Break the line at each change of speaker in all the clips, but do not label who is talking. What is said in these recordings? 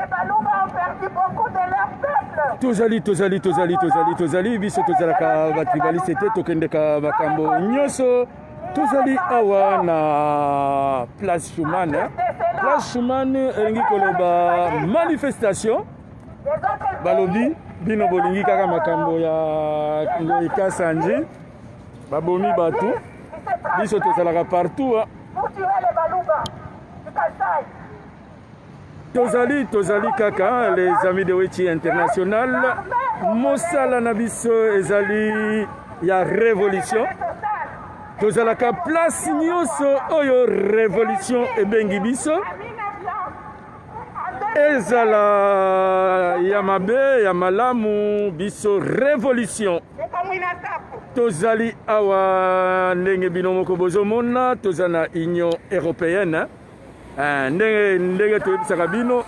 Balouba ont perdu beaucoup de leur peuple.
Tozali biso tozalaka batribaliste te tokendeka makambo nyonso tozali awa na place Schumann. Place Schumann elingi koloba manifestation balobi bino bolingi kaka makambo ya Ngoyi Kasanji babomi batu biso tozalaka partout
Pour tuer les Balouba du Kassai.
Tozali kaka les amis de Weti International mosala na biso ezali ya révolution tozalaka place nyonso oyo révolution ebengi biso ezala ya mabe ya malamu biso révolution tozali awa ndenge bino moko bozomona toza na Union européenne ndenge toyebisaka bino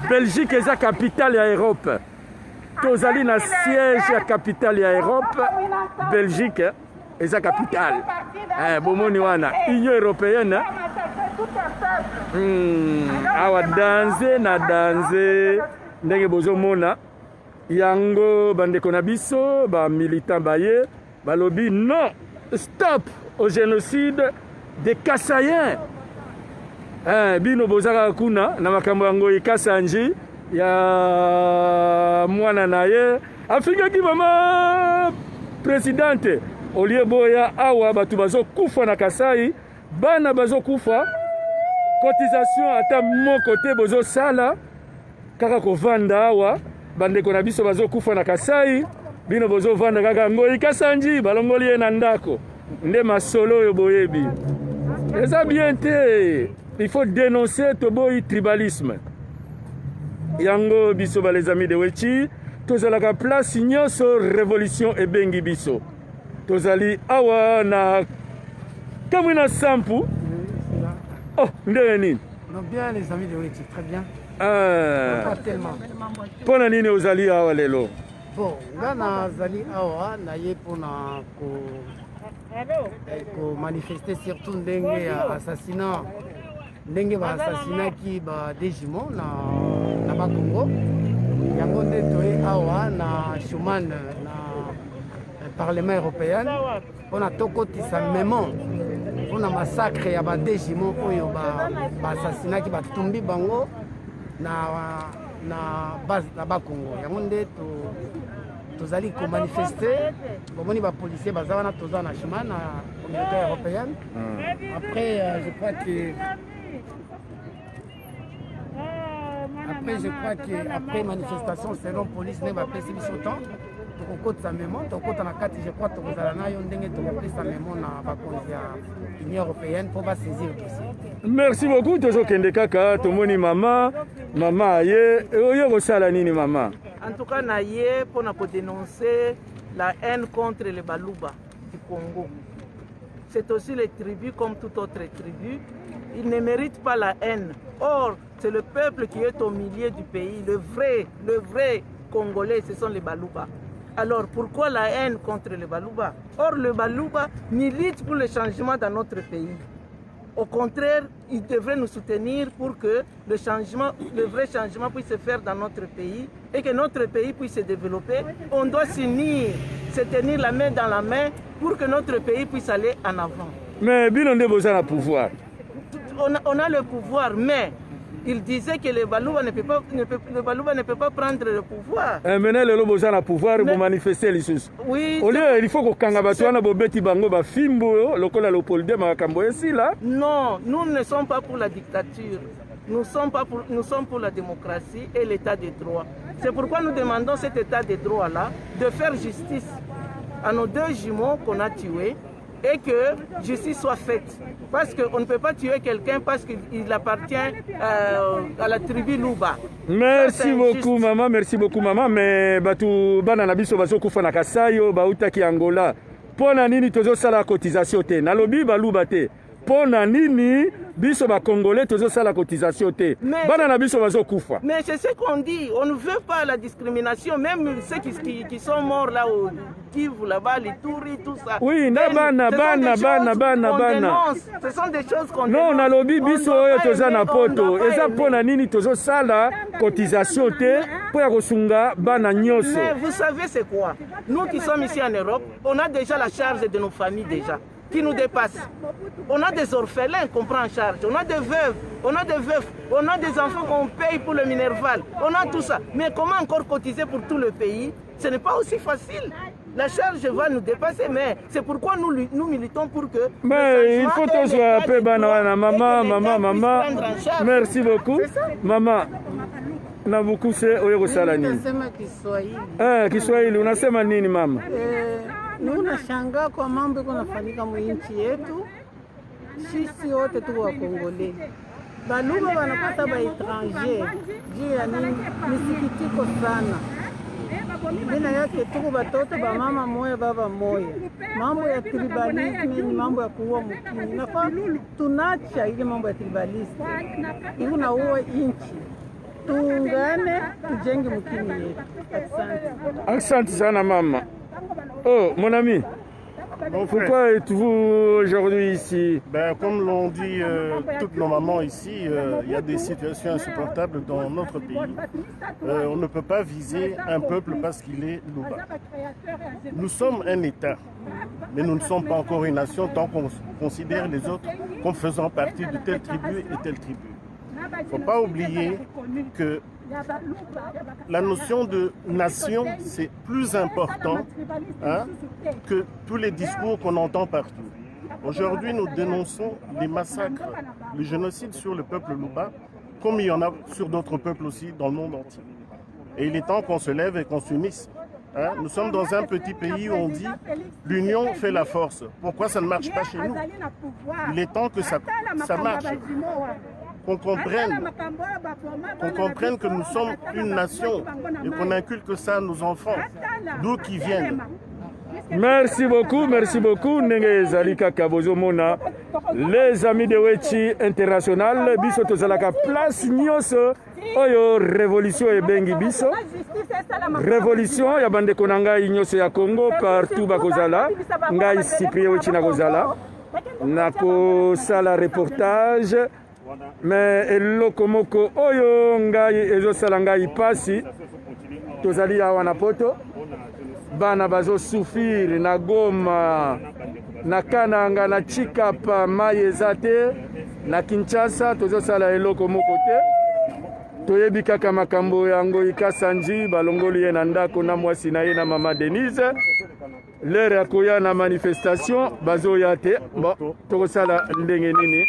Belgique eza capitale ya Europe tozali na siège ya capitale ya Europe Belgique eza capitale bomoni wana Union européenne awa danse na danse ndenge bozomona yango bandeko na biso ba militant baye balobi non stop au génocide des Kassayens bino bozaka kuna na makambo ya Ngoyi Kasanji ya mwana na ye afingaki mama présidente olie boya awa batu bazokufa na Kasai bana bazokufa cotisation ata moko te bozosala kaka kovanda awa bandeko na biso bazokufa na Kasai bino bozovanda kaka Ngoyi Kasanji balongoli ye na ndako nde masolo oyo boyebi eza bien te. Il faut dénoncer toboyi tribalisme. Yango biso ba les amis de Weti, tozalaka place nyonso révolution e bengi biso. Tozali awa na Kamwina Sampu. Oh, ndenge nini?
Non, bien les amis de Weti, très bien.
Pas
tellement.
Pona nini ozali awa lelo?
Bon, nga nazali awa na ye pona ko manifester surtout ndenge ya assassinat ndenge baassasinaki badejimo na bakongo yango nde toye awa na Schumann na parlement européen mpona tokotisa memo mpona massacre ya badejimo oyo baassasinaki batumbi bango na base na bakongo yango nde tozali komanifeste bomoni bapolisier baza wana toza na Schumann na communauté européenne après je crois que après manifestation selon police ne bapesi biso temps tokokotisa memo tokokota na kati je crois tokozala nayo ndenge tokopesa memo na bakonzi ya Union européenne mpo basaisir dossier.
Merci beaucoup tozokende kaka tomoni mama aye oyo kosala nini mama?
En tout cas naye mpona kodénoncer la haine contre les Balouba du Congo. C'est aussi les tribus comme toute autre tribu. Ils ne méritent pas la haine. Or, c'est le peuple qui est au milieu du pays. Le vrai Congolais, ce sont les Balouba. Alors, pourquoi la haine contre les Balouba? Or, le Balouba milite pour le changement dans notre pays. Au contraire, ils devraient nous soutenir pour que le vrai changement puisse se faire dans notre pays et que notre pays puisse se développer. On doit s'unir, se tenir la main dans la main pour que notre pays puisse aller en avant.
Mais Bilonde besoin de pouvoir.
On a le pouvoir, mais il disait que le Balouba ne peut pas prendre le pouvoir.
Maintenant, le besoin de pouvoir pour manifester les choses.
Oui.
Au lieu, il faut que Kangabatuana Bobeti Bango ba Fimbo, le col à l'Opolde Makambo ici là.
Non, nous ne sommes pas pour la dictature. Nous sommes pour la démocratie et l'état de droit. C'est pourquoi nous demandons cet état de droit là de faire justice à nos deux jumeaux qu'on a tués. Et que justice soit faite. Parce qu'on ne peut pas tuer quelqu'un parce qu'il appartient à la tribu Luba.
Merci beaucoup maman, merci beaucoup maman. Mais batu bana na biso bazo kufa na Kasai yo bauta ki Angola. Pona nini tozo sala cotisation te. Na lobi ba Luba te. pona nini biso ba congolais tozo sala cotisation te bana na biso bazo kufa.
Mais c'est ce qu'on dit, on ne veut pas la discrimination, même ceux qui sont morts là au Kivu là-bas, les Touri, tout ça.
Oui, na bana.
Ce sont des choses qu'on
non, na lobby biso oyo toza na poto eza pona nini tozo sala cotisation te po ya kosunga bana nyonso.
Mais vous savez c'est quoi? Nous qui sommes ici en Europe, on a déjà la charge de nos familles déjà qui nous dépasse. On a des orphelins qu'on prend en charge, on a des veuves, on a des enfants qu'on paye pour le Minerval, on a tout ça. Mais comment encore cotiser pour tout le pays? Ce n'est pas aussi facile. La charge va nous dépasser, mais c'est pourquoi nous militons pour que...
Mais il faut tous appeler maman. Merci beaucoup. Maman, na beaucoup c'est oyo sala nini?
Nasema Kiswahili.
Kiswahili unasema nini mama?
Unashangaa kwa mambo yako yanafanyika mwinchi yetu. Sisi wote tuko Wakongole. Baluba wanapata ba étranger. Juu ya nini? Misikitiko sana. Bila yake tuko batoto ba mama moya baba moya. Mambo ya tribalisme ni mambo ya kuua mkini. Nafaa tunacha ile mambo ya tribalisme. Hiyo naua inchi. Tuungane tujenge mkini yetu. Asante.
Asante sana mama. Oh, mon ami, pourquoi êtes-vous aujourd'hui ici?
Comme l'ont dit toutes nos mamans ici, il y a des situations insupportables dans notre pays. On ne peut pas viser un peuple parce qu'il est Luba. Nous sommes un État, mais nous ne sommes pas encore une nation tant qu'on considère les autres comme faisant partie de telle tribu et telle tribu. Il ne faut pas oublier que la notion de nation, c'est plus important que tous les discours qu'on entend partout. Aujourd'hui, nous dénonçons les massacres, le génocide sur le peuple Luba, comme il y en a sur d'autres peuples aussi dans le monde entier. Et il est temps qu'on se lève et qu'on s'unisse. Nous sommes dans un petit pays où on dit l'union fait la force. Pourquoi ça ne marche pas chez nous? Il est temps que ça marche. Qu'on comprenne que nous sommes une nation et qu'on inculque ça à nos enfants, d'où qu'ils viennent.
Merci beaucoup. Ndenge Zalika Kabozomona, les amis de Wechi International, biso tozalaka place nyonso oyo révolution ebengi biso. Révolution ya bande konanga nyonso ya Congo partout bakozala, ngai Cyprien Wechi na kozala. Nako sala reportage. Mais eloko moko oyo ngai ezosala ngai pasi tozali awa na poto bana bazo souffrir na Goma na Kananga na Chikapa mai eza te na Kinshasa tozosala eloko moko te toyebi kaka makambo yango ikasanji balongoli ye na ndako na mwasi na ye na mama Denise l'heure ya koya na manifestation bazoya te bon tokosala ndenge nini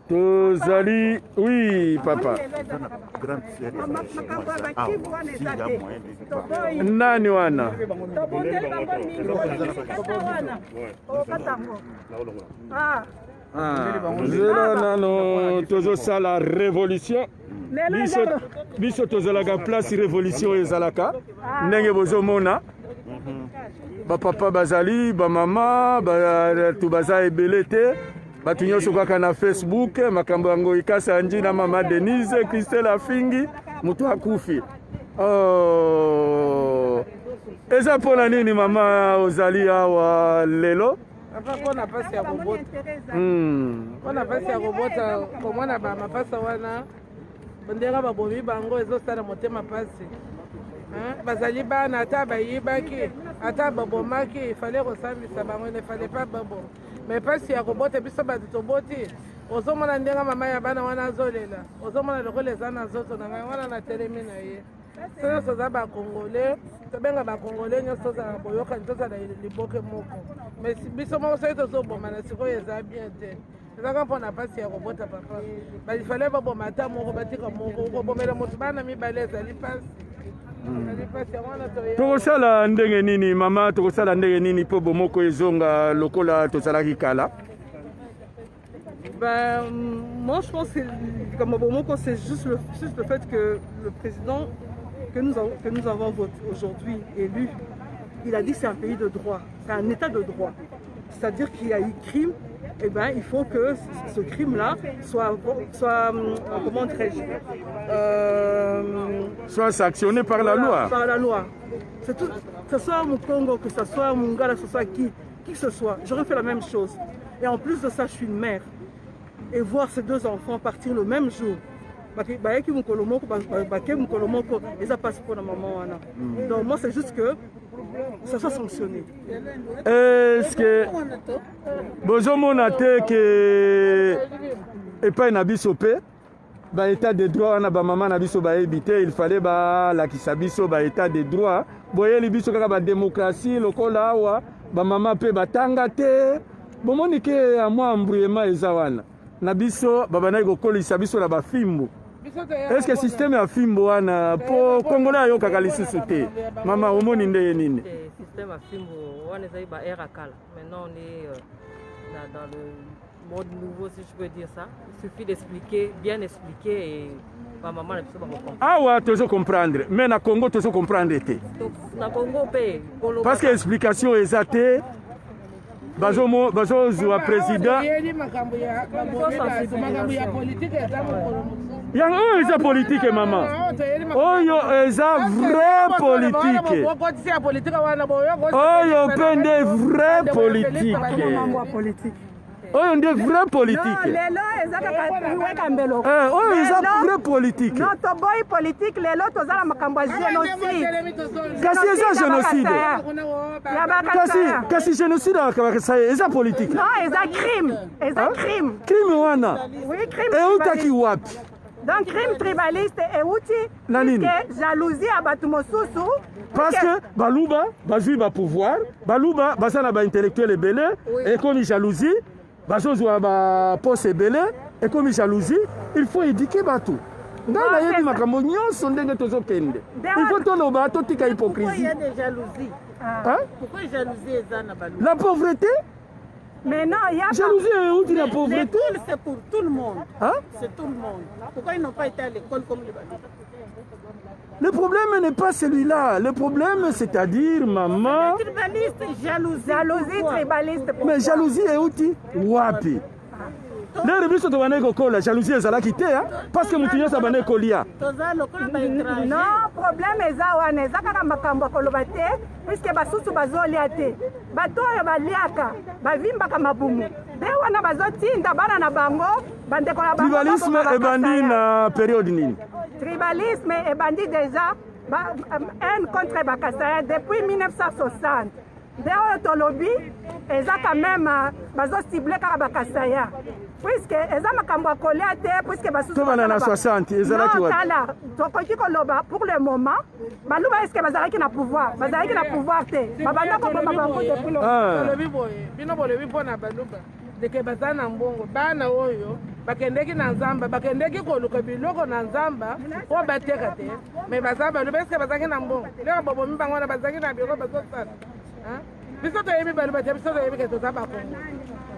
Tozali, oui, papa. Nani wana? Zela nano tozo sala révolution. Biso tozalaka place révolution ezalaka. Ndenge bozomona. Ba papa bazali, ba mama, ba tubaza ebele te. Batu nyonso kaka na Facebook makambo yango ikasa nji na mama Denise Christelle Afingi mutu akufi. Eza pona nini mama ozali awa lelo?
Pona pasi ya robota. Pona pasi ya robota komona ba mapasa wana bandera babomi bango ezosala motema pasi. Bazali bana ata bayibaki ata babomaki ifale kosambisa bango ne fallait pas babo. Mais pasi ya kobota biso bato toboti ozomona ndenga mama ya bana wana azolela ozomona lokola eza na zoto na ngai wana na telemi na ye soki toza bakongole tobenga bakongole nyonso tozala boyokani tozala liboke moko mais biso moko soki tozoboma na sikoyo eza bien te ezaka mpona pasi ya kobota papa balifale baboma ata moko batika moko okobomela moto bana mibale ezali pasi.
Tokosala ndenge nini mama tokosala ndenge nini po bomoko ezonga lokola tozalaki kala?
Moi je pense que comme Bomoko c'est juste le fait que le président que nous avons aujourd'hui élu, il a dit que c'est un pays de droit, c'est un état de droit. C'est-à-dire qu'il y a eu crime eh ben, il faut que ce crime-là soit comment dirais-je,
soit sanctionné par la loi.
Par la loi. C'est tout, que ce soit au Congo, que ce soit au Mungala, que ce soit qui que ce soit, j'aurais fait la même chose. Et en plus de ça, je suis une mère. Et voir ces deux enfants partir le même jour. Donc moi c'est juste que ça soit sanctionné.
Est-ce que bozomona te que epai na biso pe ba état de droit na ba maman na biso ba ebité il fallait ba la kisabiso ba état de droit boyeli biso kaka ba démocratie lokola awa ba maman pe batanga te bomoni ke amwa embrouillement eza wana na biso babana kokolisa biso na bafimbo. Est-ce que le système est fimbo wana po Congolais yo kaka lisusu te mama omoni ndeye nini?
Le système est fimbo wana eza ba era kala. Maintenant on est dans le mode nouveau si je peux dire ça. Il suffit d'expliquer, bien expliquer et ma maman ne peut pas comprendre.
Ah ouais, tu veux comprendre, mais na Congo tu veux comprendre te.
Na Congo pe
parce que l'explication est zatée. Bazozwa président yango eza politique mama oyo eza vrai politique oyo pe nde vrai politique oyo nde vrai politique oyo eza vrai politique
toboyi politique lelo tozala makambo ya génocide
kasi eza génocide kasi génocide akabakasa eza politique
non eza crime
crime wana eutaki wapi
donc crime tribaliste euti puisque jalousie ya bato mosusu
parce que baluba bazwi bapouvoir baluba baza na baintellectuel ebele ekomi jalousie bazozwa bapose ebele ekomi jalousie il faut éduquer bato ngai nayebi makambo nyonso ndenge tozokende il faut toloba totika hypocrisie.
Pourquoi jalousie eza na baluba?
La pauvreté.
Mais non, il y a
jalousie et la pauvreté.
L'école, c'est pour tout le monde. C'est tout le monde. Pourquoi ils n'ont pas été à l'école comme les baluba?
Le problème n'est pas celui-là. Le problème, c'est-à-dire, maman...
Tribaliste,
jalousie tribaliste.
Mais jalousie est outil. Wapi. Les biso to baneko kola jalousie ezalaki te parce que mutu nyonso baneko lia.
Non, problème eza wana eza kaka makambo koloba te puisque basusu bazolia te. Bato oyo baliaka bavimbaka mabumu. Be wana bazotinda bana na bango bandeko na bango.
Tribalisme ebandi na période nini?
Tribalisme ebandi déjà haine contre Bakasaya depuis 1960. D'ailleurs, Tolobi, ils ont quand même ciblé Bakasaya. Puisque ils ont makambo collé à terre, puisque ils
ont 60, ils ont
pour le moment, Balouba est-ce que Bazaraki n'a pouvoir? Bazaraki n'a pouvoir. Babana comme Babango depuis
longtemps. Deke bazana mbongo bana oyo bakendeki na nzamba bakendeki koluka biloko na nzamba o bateka te mais bazaba no beske bazaki na mbongo leo bobo mbango na bazaki na biro bazosala biso to yebi balu bate biso to yebi ke to zaba kongo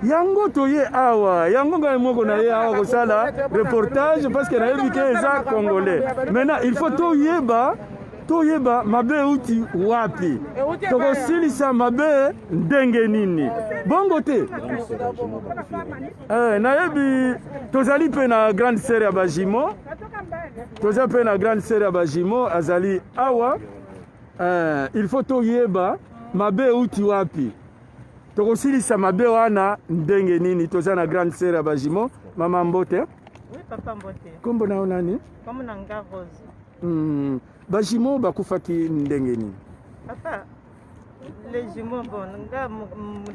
yango toye awa yango ngai moko na ye awa kosala reportage parce que na yebi ke eza congolais maintenant il faut toyeba mabe uti wapi tokosilisa mabe ndenge nini bongo te nayebi tozali mpe na grande sere ya bajimo toza mpe na grande sere ya bajimo azali awa il faut toyeba mabe uti wapi tokosilisa mabe wana ndenge nini toza na grande sere ya bajimo mama Mbote.
Oui papa Mbote.
Kombo na nani?
Kombo na nga Rose.
Bajimo bakufaki ndenge nini?
Papa, les jumeaux, bon,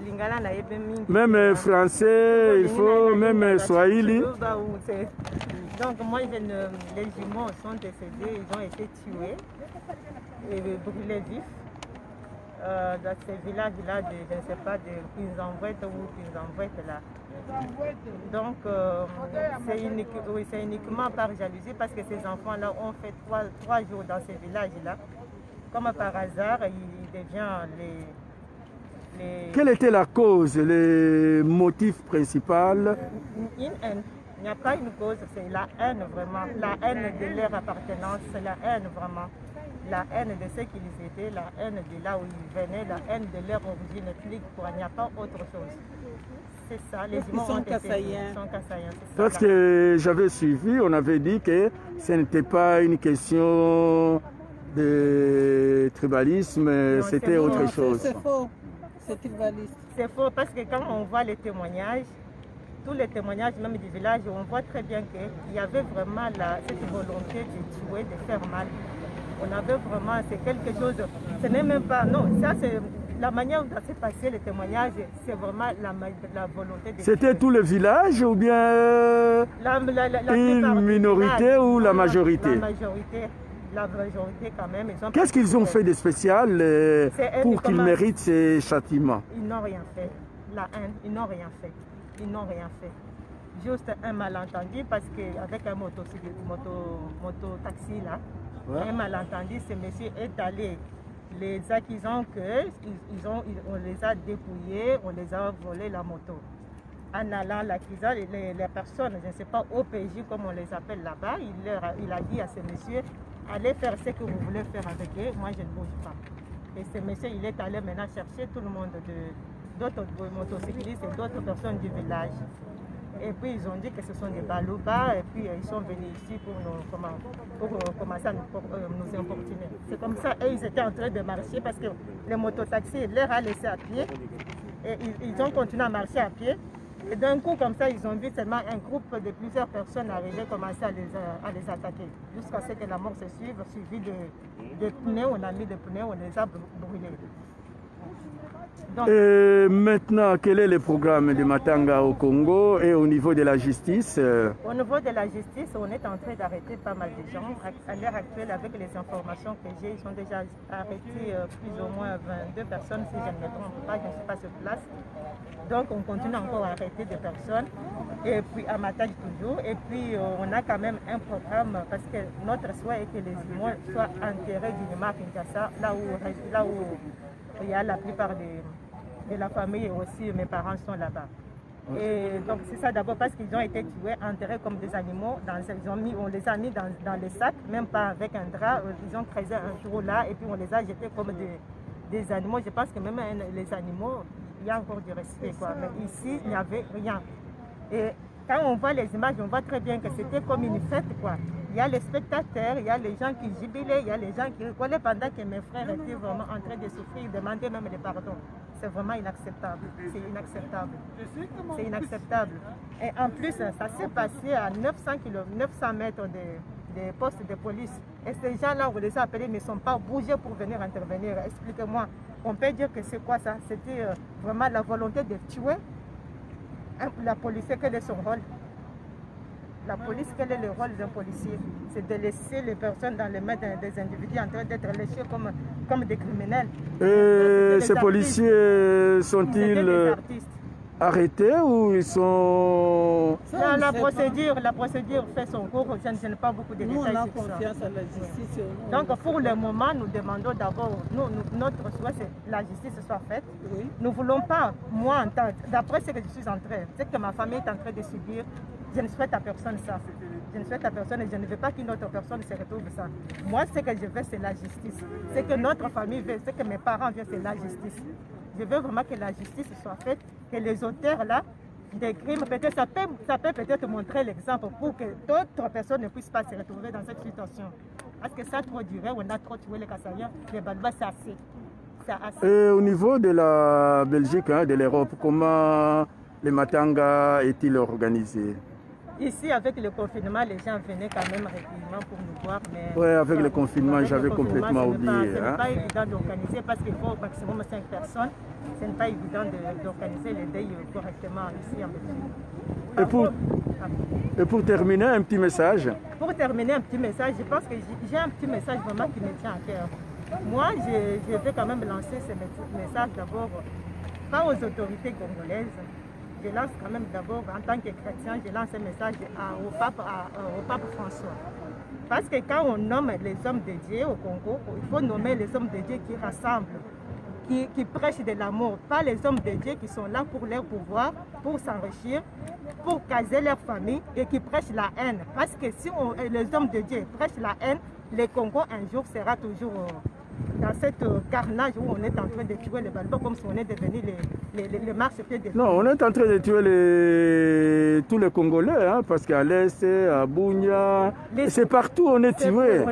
lingala na yebe mingi.
Même français, il faut, même swahili.
Donc moi, les jumeaux sont décédés, ils ont été tués et brûlés vifs dans ces villages-là, je ne sais pas, de Kinzambouette ou Kinzambouette là. Donc c'est uniquement par jalousie parce que ces enfants-là ont fait trois jours dans ces villages-là. Comme par hasard, il devient les...
Quelle était la cause, le motif principal?
Une haine. Il n'y a pas une cause, c'est la haine vraiment. La haine de leur appartenance, c'est la haine vraiment. La haine de ce qu'ils étaient, la haine de là où ils venaient, la haine de leur origine ethnique, il n'y a pas autre chose. c'est ça. Les
Ils
jumeaux
sont
ont été
kassaïens.
sont kassaïens, c'est ça.
Parce que j'avais suivi, on avait dit que ce n'était pas une question de tribalisme,
Non,
c'était
c'est
autre
bon,
chose.
C'est faux, c'est tribaliste.
C'est faux parce que quand on voit les témoignages, tous les témoignages même du village, on voit très bien qu'il y avait vraiment cette volonté de tuer, de faire mal. On avait vraiment, c'est quelque chose, ce n'est même pas, non, ça c'est la manière dont s'est passé les témoignages, c'est vraiment la volonté de
C'était
tuer.
tout le village ou bien
La
une
plupart du
minorité
village,
ou la
non,
majorité?
La majorité quand même.
Qu'est-ce qu'ils ont fait de spécial
C'est eux
pour
qui
qu'ils
commencent.
méritent ces châtiments?
Ils n'ont rien fait. La haine, ils n'ont rien fait. Ils n'ont rien fait. Juste un malentendu parce qu'avec un moto-taxi là,
Ouais.
un malentendu, ce monsieur est allé. Les accusants on les a dépouillés, on les a volé la moto. En allant, l'accusant, les personnes, je ne sais pas, OPJ comme on les appelle là-bas, il a dit à ce monsieur, allez faire ce que vous voulez faire avec eux, moi je ne bouge pas. Et ce monsieur, il est allé maintenant chercher tout le monde, d'autres motocyclistes et d'autres personnes du village. Et puis ils ont dit que ce sont des balouba et puis ils sont venus ici pour commencer à nous importuner. C'est comme ça, et ils étaient en train de marcher parce que le mototaxi leur a laissé à pied et ils ont continué à marcher à pied. Et d'un coup, comme ça, ils ont vu seulement un groupe de plusieurs personnes arriver, commencer à les attaquer. Jusqu'à ce que la mort se suive, suivi de pneus, on a mis des pneus, on les a brûlés. Donc,
Et maintenant, quel est le programme de Matanga au Congo et au niveau de la justice?
au niveau de la justice, on est en train d'arrêter pas mal de gens. À l'heure actuelle, avec les informations que j'ai, ils ont déjà arrêté plus ou moins 22 personnes, si je ne me trompe pas, je ne suis pas sur place. Donc on continue encore à arrêter des personnes, et puis à Matadi toujours. Et puis on a quand même un programme, parce que notre souhait est que les humains soient enterrés dignement à Kinshasa, là où il y a la plupart de la famille et aussi mes parents sont là-bas. Et donc c'est ça d'abord parce qu'ils ont été tués, enterrés comme des animaux. On les a mis dans les sacs, même pas avec un drap. Ils ont creusé un trou là et puis on les a jetés comme des animaux. Je pense que même les animaux, il y a encore du respect, quoi. Mais ici, il n'y avait rien. Et quand on voit les images, on voit très bien que c'était comme une fête, quoi. Il y a les spectateurs, il y a les gens qui jubilaient, il y a les gens qui rigolaient pendant que mes frères étaient vraiment en train de souffrir, demandaient même des pardons. C'est vraiment inacceptable. C'est inacceptable. C'est inacceptable. Et en plus, ça s'est passé à 900 mètres des postes de police. Et ces gens-là, on les a appelés, ne sont pas bougés pour venir intervenir. Expliquez-moi, on peut dire que c'est quoi ça? C'était vraiment la volonté de tuer la police. Quel est son rôle? La police, quel est le rôle d'un policier? C'est de laisser les personnes dans les mains des individus en train d'être léchés comme des criminels.
Et ces policiers sont-ils arrêtés ou ils sont...
La procédure fait son cours, je n'ai pas beaucoup de détails.
Nous, on a
sur ça.
confiance à la justice.
Donc pour le moment, nous demandons d'abord, notre souhait, c'est que la justice soit faite.
Oui.
Nous ne voulons pas, moi, d'après ce que je suis en train, ce que ma famille est en train de subir, je ne souhaite à personne ça. Je ne souhaite à personne et je ne veux pas qu'une autre personne se retrouve ça. Moi, ce que je veux, c'est la justice. Ce que notre famille veut, ce que mes parents veulent, c'est la justice. Je veux vraiment que la justice soit faite, que les auteurs là, des crimes, peut-être ça peut peut-être montrer l'exemple pour que d'autres personnes ne puissent pas se retrouver dans cette situation. Parce que ça a trop duré, on a trop tué les Kassaïens, les Balouba, c'est assez. C'est assez.
Et au niveau de la Belgique, de l'Europe, comment les Matanga est-il organisé?
Ici, avec le confinement, les gens venaient quand même régulièrement pour nous voir.
Oui, avec le confinement, j'avais complètement oublié.
Ce n'est pas évident d'organiser parce qu'il faut au maximum 5 personnes. Ce n'est pas évident d'organiser les deuils correctement ici en Belgique.
Et pour terminer, un petit message.
Pour terminer, un petit message, je pense que j'ai un petit message vraiment qui me tient à cœur. Moi, je vais quand même lancer ce message d'abord, pas aux autorités congolaises. Je lance quand même d'abord, en tant que chrétien, je lance un message au pape François. Parce que quand on nomme les hommes de Dieu au Congo, il faut nommer les hommes de Dieu qui rassemblent, qui prêchent de l'amour, pas les hommes de Dieu qui sont là pour leur pouvoir, pour s'enrichir, pour caser leur famille et qui prêchent la haine. Parce que si les hommes de Dieu prêchent la haine, le Congo un jour sera toujours dans cette carnage où on est en train de tuer les Baluba comme si on est devenu les marchepieds des...
Non, on est en train de tuer tous les Congolais, hein, parce qu'à l'Est, à Bunia, c'est partout on est tué.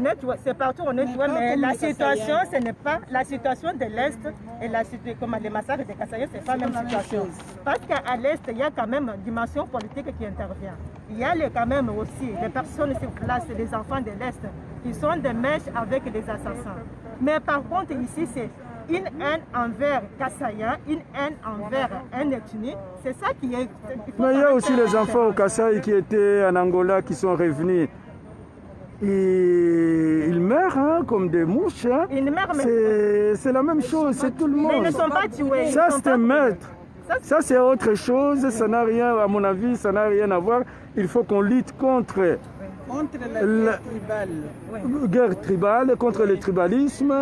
C'est partout on est tué, mais la situation, ce n'est pas la situation de l'Est et comme les massacres de Kasaïa, c'est pas la même situation. Parce qu'à l'Est, il y a quand même une dimension politique qui intervient. Il y a quand même aussi les personnes sur place, les enfants de l'Est, qui sont des mèches avec des assassins. Mais par contre, ici, c'est une haine envers Kasaïa, une haine envers un ethnie. C'est ça qui est...
Mais il y a aussi les enfants au Kasaï qui étaient en Angola, qui sont revenus. Et ils meurent hein, comme des mouches. Hein. C'est la même chose, c'est tout le monde.
Mais ils ne sont pas tués.
Ça, c'est un meurtre. Ça, c'est autre chose. Ça n'a rien, à mon avis, ça n'a rien à voir. Il faut qu'on lutte contre la guerre tribale, contre le tribalisme,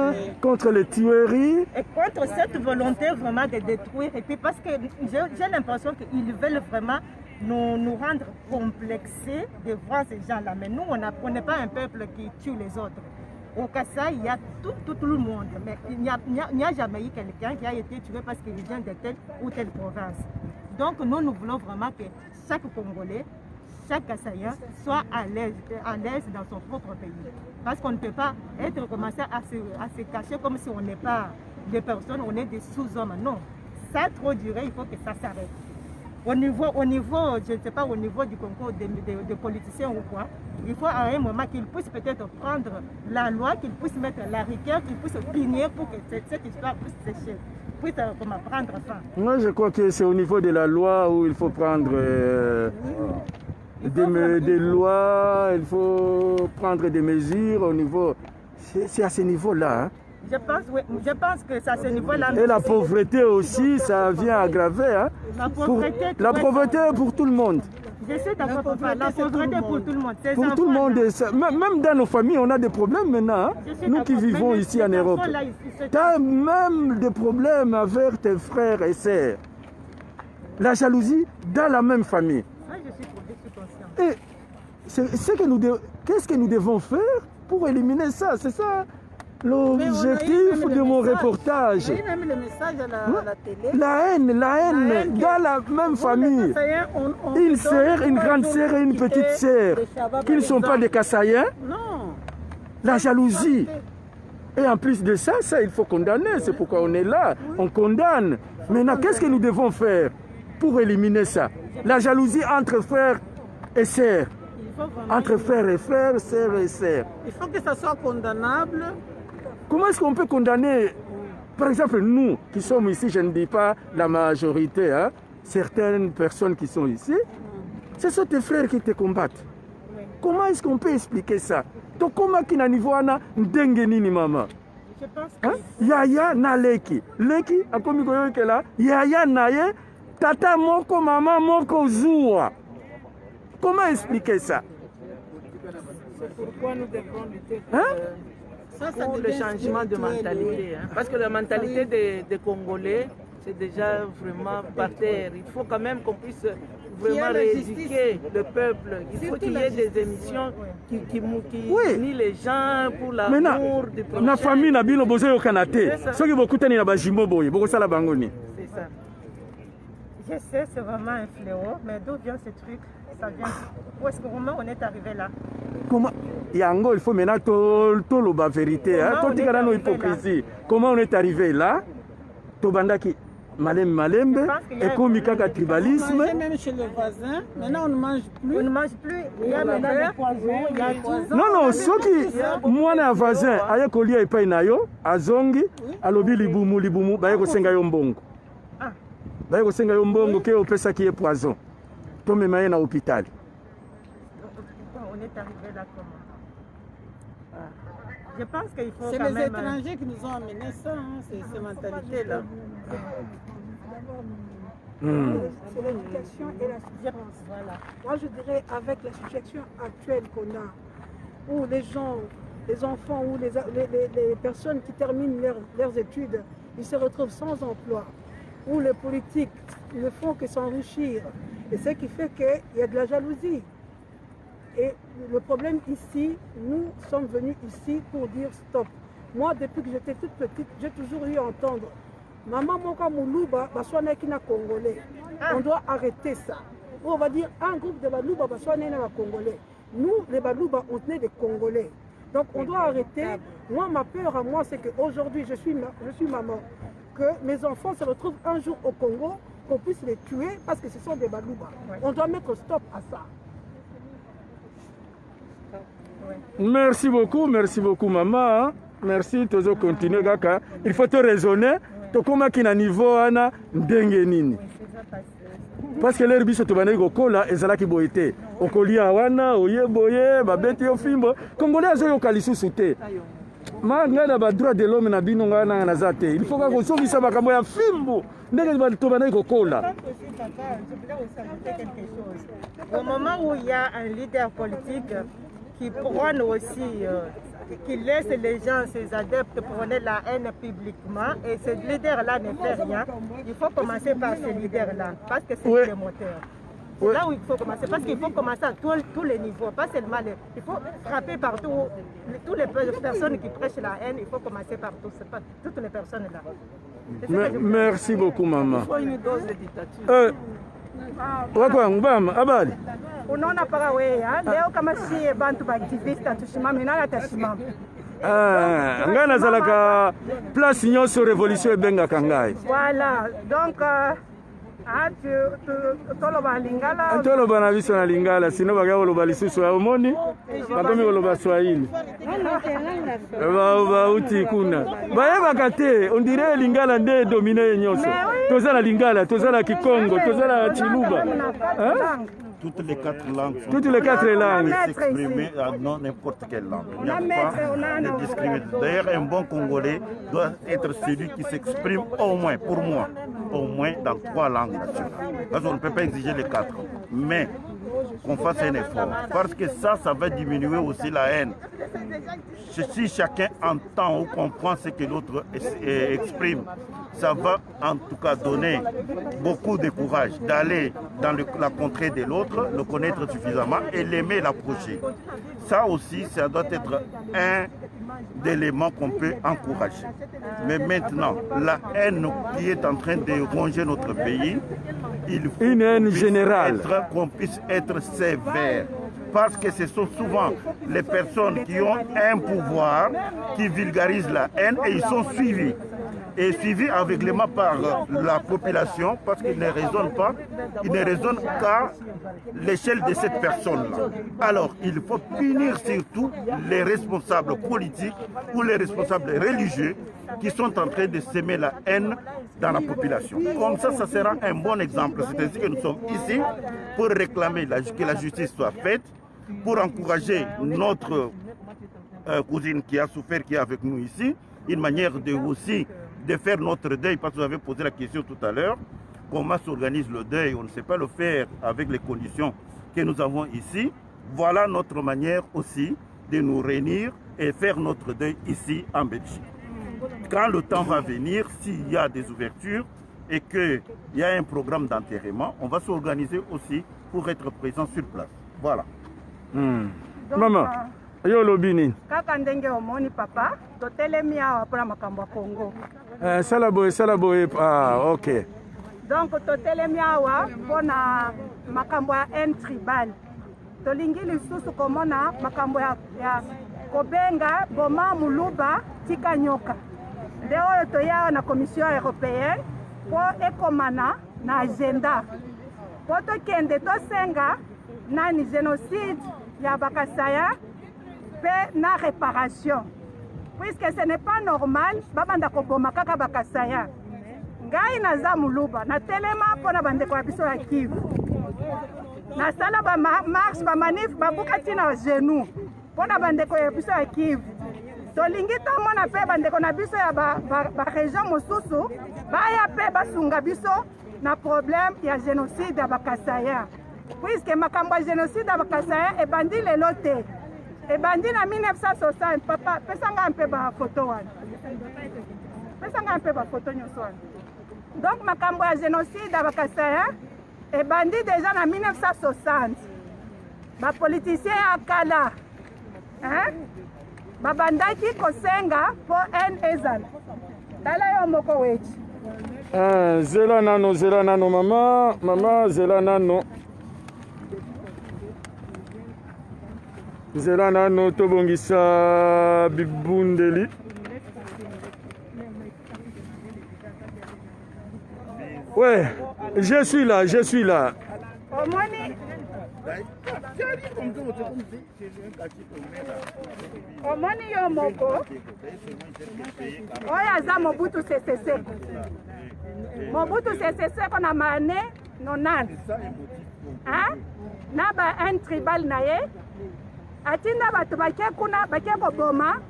contre les tueries.
Et contre cette volonté vraiment de détruire. Et puis parce que j'ai l'impression qu'ils veulent vraiment nous rendre complexés de voir ces gens-là. Mais nous, on n'est pas un peuple qui tue les autres. Au Kasaï, il y a tout le monde. Mais il n'y a jamais eu quelqu'un qui a été tué parce qu'il vient de telle ou telle province. Donc nous voulons vraiment que chaque Congolais, chaque Kassaïen soit à l'aise dans son propre pays. Parce qu'on ne peut pas commencer à se cacher comme si on n'est pas des personnes, on est des sous-hommes. Non, ça a trop duré, il faut que ça s'arrête. Au niveau, je ne sais pas, au niveau du concours des politiciens ou quoi, il faut à un moment qu'ils puissent peut-être prendre la loi, qu'ils puissent mettre la rigueur, qu'ils puissent punir pour que cette histoire puisse sécher, puisse prendre fin.
Moi, je crois que c'est au niveau de la loi où il faut prendre des lois, il faut prendre des mesures au niveau... C'est à ce niveau-là. Hein.
Je pense que c'est à ce niveau-là.
Et la pauvreté aussi, ça vient aggraver. Hein. La pauvreté pour tout le monde.
Je suis d'accord, la pauvreté pour tout le monde.
Pour tout le monde. Même dans nos familles, on a des problèmes maintenant. Hein. Nous qui vivons ici en Europe. Tu as même des problèmes avec tes frères et sœurs. La jalousie dans la même famille. Et qu'est-ce que nous devons faire pour éliminer ça? C'est ça l'objectif de mon reportage.
On a eu le message à la télé.
La haine dans la même famille. Une sœur, une grande sœur et une petite sœur qui ne sont pas des Kassaïens.
Non.
La jalousie. Et en plus de ça, il faut condamner. C'est pourquoi on est là. On condamne. Maintenant, qu'est-ce que nous devons faire pour éliminer ça? La jalousie entre frères et sœurs. Entre frères et frères, sœurs et sœurs.
Il faut que ça soit condamnable.
Comment est-ce qu'on peut condamner, par exemple, nous qui sommes ici, je ne dis pas la majorité, hein, certaines personnes qui sont ici, ce sont tes frères qui te combattent. Comment est-ce qu'on peut expliquer ça? Donc, comment qui n'a niveau na ndenge nini mama?
Je pense que...
Yaya na leki. Leki, akomi koyoke là, yaya na ye, tata moko, maman moko zoua. Comment expliquer ça?
C'est pourquoi nous devons lutter pour le changement de mentalité. Hein. Parce que la mentalité des Congolais, c'est déjà vraiment par terre. Il faut quand même qu'on puisse vraiment rééduquer le peuple. Il faut qu'il y ait des émissions qui unissent les gens pour l'amour du prochain.
La famille n'a pas besoin de canapé. Ce qui beaucoup de bajimo boye, beaucoup ça bangoni.
C'est ça. Je sais, c'est vraiment un fléau, mais d'où vient ce truc? Ça vient. Où est-ce qu'on est arrivé là?
Comment? Yango, il faut maintenant tout la vérité. Hein? Hypocrisie. Comment on est arrivé là? Tobandaki malembe, et comme kaka tribalisme.
Même chez le voisin, maintenant on ne mange plus.
On ne mange plus. Il y a maintenant des poisons, il y a tout.
Non, ceux qui, moi na voisin, aya kolia epai na yo, azongi, alobi libumu, baye ko senga yo mbongo. Baye ko senga yo mbongo ke opesa ki e poison. Tome maye na hôpital.
On est arrivé là comment? Je pense qu'il faut
c'est
quand
les
même...
étrangers qui nous ont amené ça, hein, ces mentalités-là.
C'est l'éducation et la souffrance. Voilà. Moi, je dirais, avec la situation actuelle qu'on a, où les gens, les enfants ou les personnes qui terminent leurs études, ils se retrouvent sans emploi, où les politiques ne font que s'enrichir. Et ce qui fait qu'il y a de la jalousie. Et le problème ici, nous sommes venus ici pour dire stop.
Moi, depuis que j'étais toute petite, j'ai toujours eu à entendre Maman Moka Moulouba, Baswana Kina Congolais. On doit arrêter ça. On va dire un groupe de Balouba, Baswana Kina Congolais. Nous, les Balouba, on tenait des Congolais. Donc on doit arrêter. Moi, ma peur à moi, c'est qu'aujourd'hui, je suis maman. Que mes enfants se retrouvent un jour au Congo, qu'on puisse les tuer parce que ce sont des Balouba. On doit mettre stop à ça.
Merci beaucoup maman. Merci, tozo continuer kaka. Il faut te raisonner. Tokoma kina niveau ana ndenge nini. Parce que leur biso tobana kokola ezalaki boyete. Okolia wana oyeboye babeti yo fimbo. Congolais azoyo kalisusu te. Mangana ba droit de l'homme na bino ngana na zate. Il faut que sokisa makambo ya fimbo. Ndenge tobana kokola.
Au moment où il y a un leader politique qui prône aussi, qui laisse les gens, ses adeptes, prôner la haine publiquement, et ce leader-là ne fait rien, il faut commencer par ce leader-là, parce que c'est le moteur. C'est là où il faut commencer, parce qu'il faut commencer à tous les niveaux, pas seulement il faut frapper partout, toutes les personnes qui prêchent la haine, il faut commencer par toutes les personnes là.
Merci beaucoup maman.
Il faut une dose de dictature.
Wakwa ngubama abali.
Unaona para wewe leo kama si bantu ba activiste tusimame nani atasimama.
Ngana zalaka place nyonso révolution ebengaka ngai.
Voilà, donc toloba lingala.
Toloba na biso na lingala sino baga koloba lisusu ya omoni bakomi koloba Swahili. Uti kuna. Bayebaka te on dirait lingala nde dominer nyonso. Toza na lingala, toza na Kikongo, toza na Chiluba.
Toutes les 4 langues sont
toutes les 4 langues
s'exprimer dans n'importe quelle langue. Il n'y a pas de discrimination. D'ailleurs, un bon Congolais doit être celui qui s'exprime au moins, pour moi, au moins dans 3 langues nationales. Parce qu'on ne peut pas exiger les 4. Mais qu'on fasse un effort. Parce que ça va diminuer aussi la haine. Si chacun entend ou comprend ce que l'autre exprime, ça va en tout cas donner beaucoup de courage d'aller dans la contrée de l'autre, le connaître suffisamment et l'aimer, l'approcher. Ça aussi, ça doit être un d'éléments qu'on peut encourager. Mais maintenant, la haine qui est en train de ronger notre pays, il faut
une haine générale.
Qu'on puisse être sévère. Parce que ce sont souvent les personnes qui ont un pouvoir qui vulgarisent la haine et ils sont suivis. Et suivis aveuglément par la population parce qu'ils ne raisonnent pas, ils ne raisonnent qu'à l'échelle de cette personne-là. Alors, il faut punir surtout les responsables politiques ou les responsables religieux qui sont en train de s'aimer la haine dans la population. Comme ça sera un bon exemple. C'est ainsi que nous sommes ici pour réclamer que la justice soit faite, pour encourager notre cousine qui a souffert, qui est avec nous ici, une manière de aussi de faire notre deuil, parce que vous avez posé la question tout à l'heure, comment s'organise le deuil, on ne sait pas le faire avec les conditions que nous avons ici. Voilà notre manière aussi de nous réunir et faire notre deuil ici en Belgique. Quand le temps va venir, s'il y a des ouvertures et qu'il y a un programme d'enterrement, on va s'organiser aussi pour être présent sur place. Voilà.
Maman, yo lobini.
Kaka ndenge omoni papa, totelemi awa pona makambo ya Congo.
Salaboye, ok.
Donc totelemi awa pona makambo ya haine tribal. Tolingi lisusu komona makambo ya kobenga boma muluba tika nyoka. Nde oyo toya na Commission européenne po ekomana na agenda. Po tokende tosenga nani génocide ya bakasaya pe na réparation. Puisque ce n'est pas normal, babanda koboma kaka bakasaya. Ngai naza muluba, na telema pona bandeko ya biso ya Kivu. Na sala ba marche, ba manif, babuka tina genou. Pona bandeko ya biso ya Kivu. Tolingi tomona pe bandeko na biso ya ba région mosusu, baya pe basunga biso na problème ya génocide ya bakasaya. Puisque makambo ya génocide ya bakasaya ebandi lelo te. Ebandi na 1960, papa, pesanga un peu ba photo wana. Pesanga un peu ba photo nyonso wana. Donc makambo ya génocide ya bakasaya ebandi déjà na 1960. Ba politicien ya kala. Hein? babandaki kosenga po haine ezala. Tala yo moko wechi.
Zela nano mama zela nano. Zela nano tobongisa bibundeli. Ouais, je suis là.
Omoni yo moko. Oya za Mobutu Sese Seko. Mobutu Sese Seko na mane 90. Hein? Na ba un tribal na ye. Atinda batu bakie kuna bakie koboma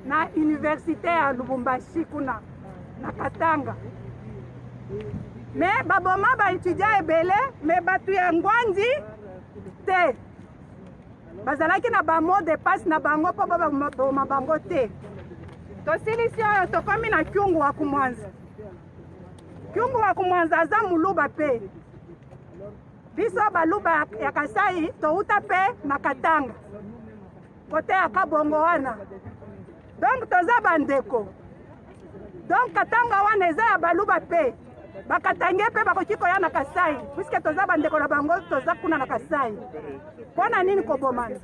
na université ya Lubumbashi kuna na Katanga. Me baboma ba étudiant ebele me batu ya ngwanzi te. Bazalaki na ba mot de passe na bango po baboma bango te. Tosilisi oyo tokomi na Kyungu wa Kumwanza. Kyungu wa Kumwanza aza muluba pe. Biso baluba ya Kasai touta pe na Katanga. Kote ya Kabongo wana. Donc toza bandeko. Donc Katanga wana eza ya baluba pe. Bakatange pe bakoki koya na Kasai. Puisque toza bandeko na bango toza kuna na Kasai. Pona nini kobomana?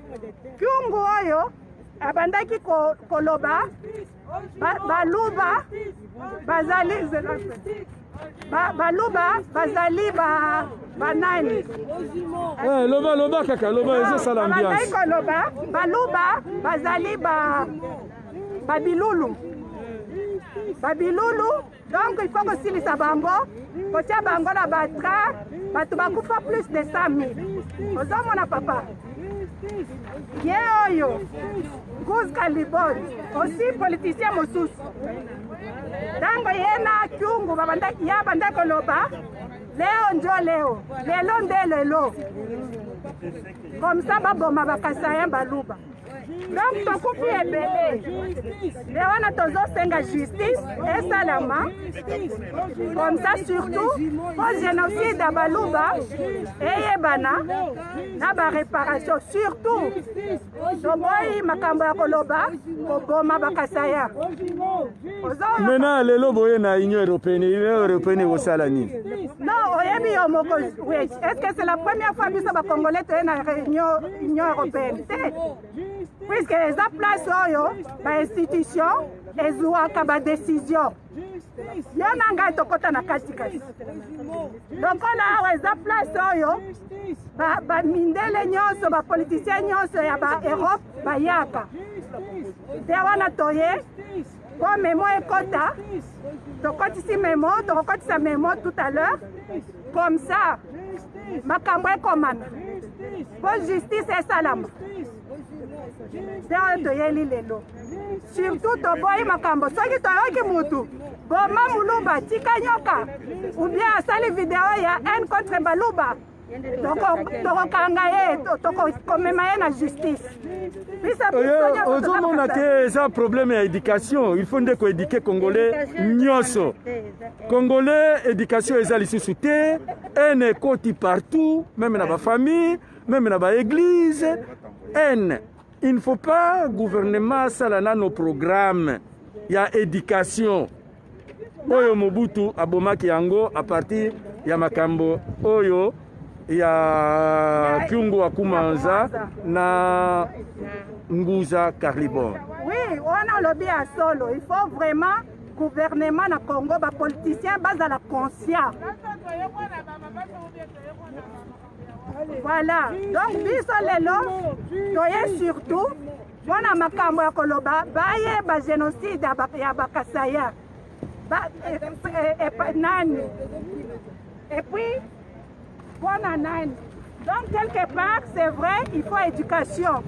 Kyungu oyo abandaki koloba baluba bazali baluba bazali banani.
Loba kaka loba ezo sala ambiance.
Koloba baluba bazali babilulu. Babilulu, donc il faut que si les sabango, kotia bango na batra, batu bakufa plus de 100 000. Ozo mona papa. Ye oyo, Guz Kalibon, aussi politicien mosusu. Dango yena Kyungu ya banda koloba, leo njo leo, lelo nde lelo. Comme ça baboma bakasaya baluba. Donc tokufi ebele. Le wana tozosenga justice esalama. Comme ça surtout au génocide à Baluba eyebana na ba réparation surtout. Toboyi makambo ya koloba koboma bakasaya.
Maintenant lelo boye na Union européenne osala nini?
Non, oyebi yo moko wechi. Est-ce que c'est la première fois biso ba Congolais to na Union européenne? Puisque les place oyo ba institution ezwaka ba décision. Yana ngai tokota na kati. Donc on a eza place oyo ba mindele nyonso ba politicien nyonso ya ba Europe ba yaka. Te wana toye po memo ekota. Tokotisi memo, tokotisa memo tout à l'heure. Comme ça, makambo ekomana. Pour justice esalama. Surtout toboyi makambo soki toyoki mutu boma muluba tika nyoka ou bien asali video ya haine contre baluba tokokanga ye tokomema ye na justice.
Ozomona ke eza problème ya éducation, il faut ndeko éduquer congolais nyonso. Congolais éducation eza lisusu te, haine ekoti partout, même na ba famille, même na ba église, haine. Il ne faut pas gouvernement salana nos programmes. Il y a éducation. Oyo Mobutu abomaki yango à partir ya makambo oyo ya Kyungu wa Kumwanza na Nguza Karlibon.
Oui, on a lobby à solo. Il faut vraiment gouvernement na Congo ba politicien base à la conscience. Voilà, donc biso lelo toye surtout wana makambo ya koloba baye ba génocide ya bakasaya nani et puis wana nani. Donc quelque part c'est vrai, il faut éducation,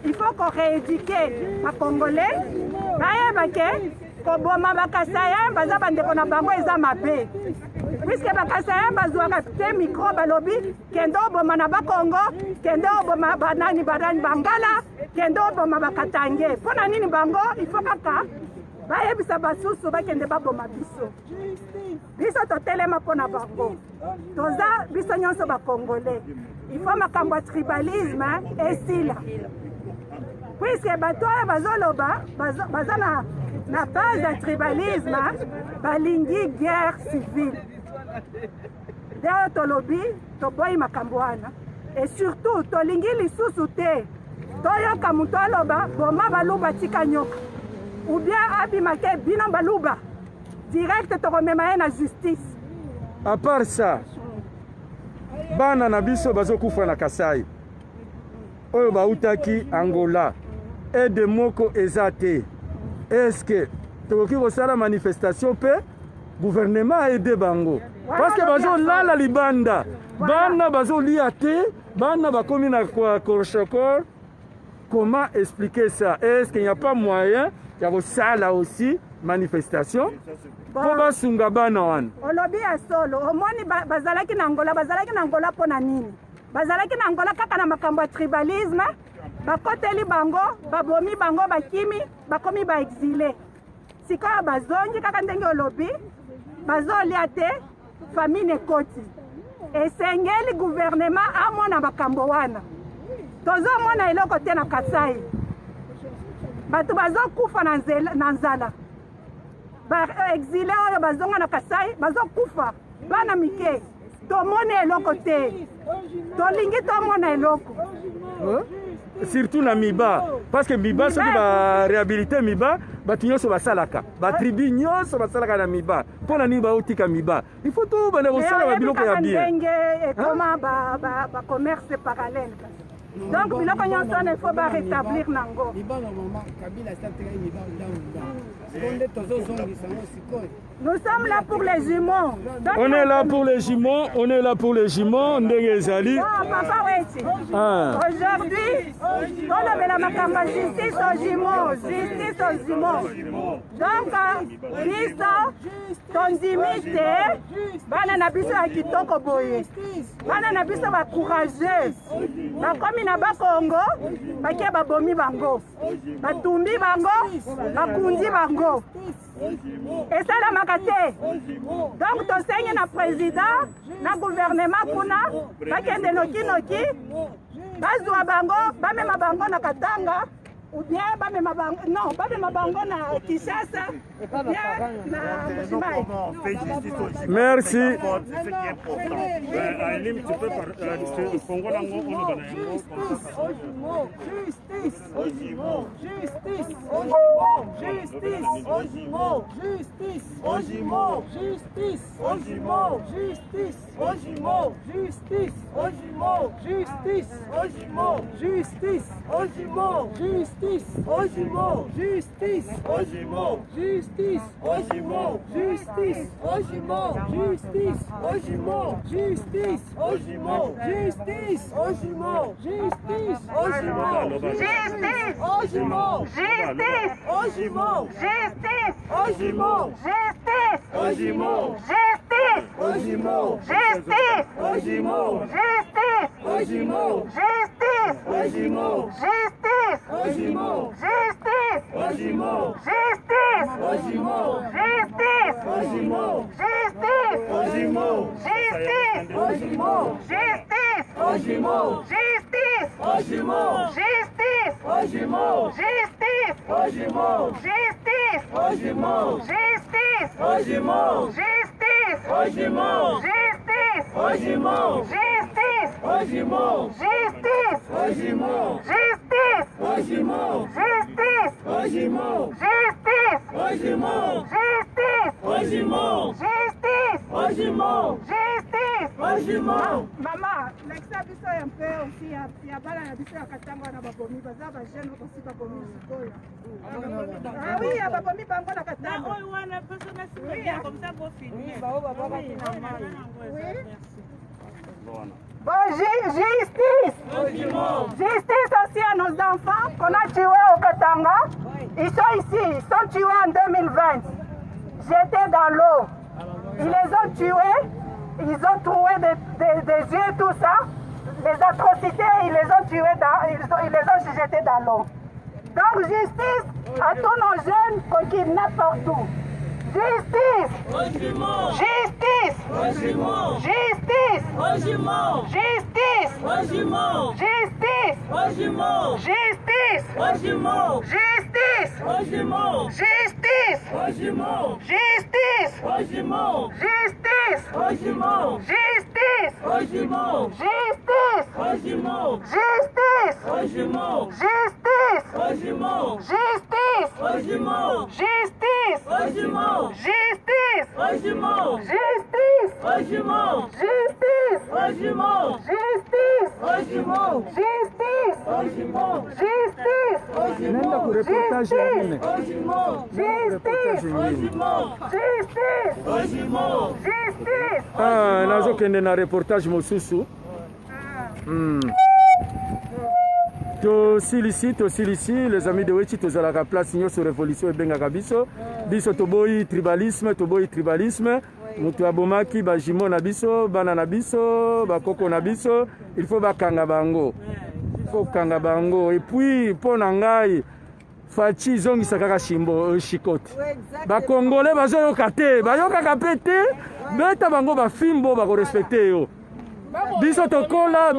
il faut qu'on rééduque les Congolais baye bake koboma bakasaya baza bandeko na bango eza mabe. Puisque bakasaya bazwaka te micro balobi kendo oboma na bakongo kendo oboma banani bangala kendo oboma bakatange pona nini bango il faut kaka bayebisa basusu bakende baboma biso totelema pona bango toza biso nyonso bakongolais. Il faut makambo ya tribalisme esila puisque bato oyo bazoloba baza na base ya tribalisme balingi guerre civile nde oyo tolobi toboyi makambo wana et surtout tolingi lisusu te toyoka moto aloba boma baluba tika nyoka ou bien abimake bino baluba direct tokomema ye na justice.
À part ça, bana na biso bazokufa na Kasai oyo bautaki Angola aide moko eza te. Est-ce que tokoki kosala manifestation pe gouvernement aide bango parce que bazolala libanda bana bazolia te bana bakomi na korshokor? Comment expliquer ça? Est-ce qu'il n'y a pas moyen ya kosala aussi manifestation po basunga bana wana?
Olobi ya solo omoni bazalaki na Angola mpona nini? Bazalaki na Angola kaka na makambo ya tribalisme, bakoteli bango babomi bango bakimi bakomi baexile. Sikoyo bazongi kaka ndenge olobi bazolia te famille ekoti. Esengeli gouvernement amona makambo wana. Tozomona eloko te na Kasai. Bato bazokufa na nzala. Exilé oyo bazonga na Kasai bazokufa bana mike. Tomone eloko te. Tolingi tomona eloko.
Surtout na Miba parce que Miba soki ba réhabiliter Miba batu nyonso basalaka batribu nyonso basalaka na Miba mpona nini baotika Miba il faut to bana kosala babiloko ya bien
ekoma ba commerce parallèle. Donc biloko nyonso wana il faut ba rétablir nango. Nous sommes là pour les jumeaux.
On est là pour les jumeaux, on est là pour les jumeaux. Ndengezali.
Aujourd'hui, on a la makambo justice aux jumeaux, justice aux jumeaux. Donc, biso tondimite bana na biso ya kitoko boye. Bana na biso ba courageux. Bakomi na bakongo, bakie babomi bango. Batumbi bango, bakundi bango. Et ça la makate. Donc tosenye na président, na gouvernement kuna, bakende noki, bazwa bango, bamema bango na Katanga, ou bien bamema bango, non, bamema bango na Kinshasa, ou bien na Mbujimayi.
Merci.
C'est ce qui est important. Alim, tu peux parler Congo Lango, on est
Maman, l'exabiso un peu aussi ya bala na biso ya Katanga na babomi baza ba jeune aussi babomi sikoyo. Ah oui, ya babomi bango na Katanga.
Oui, on a besoin de bien comme ça pour finir.
Bon, justice. Justice aussi à nos enfants qu'on a tués au Katanga. Ils sont ici, ils sont tués en 2020. J'étais dans l'eau. Ils les ont tués. Ils ont trouvé des yeux, tout ça, les atrocités, ils les ont tués, ils les ont jetés dans l'eau. Donc justice à tous nos jeunes qu'on kidnappe partout. Justice. Justice. Justice. Justice. Justice. Justice. Justice. Justice. Justice. Justice.
Nenda ku reportage nyingine. Ah, nazokende na reportage mosusu. Tosilisi les amis de Wechi tozalaka place nyonso révolution ebengaka biso toboyi tribalisme mutu abomaki bajimo na biso bana na biso bakoko na biso il faut bakanga bango et puis mpo na ngai faci zongisa kaka shikoti bakongole bazoyoka te bayokaka pe te beta bango bafimbo bakorespecte yo biso tokola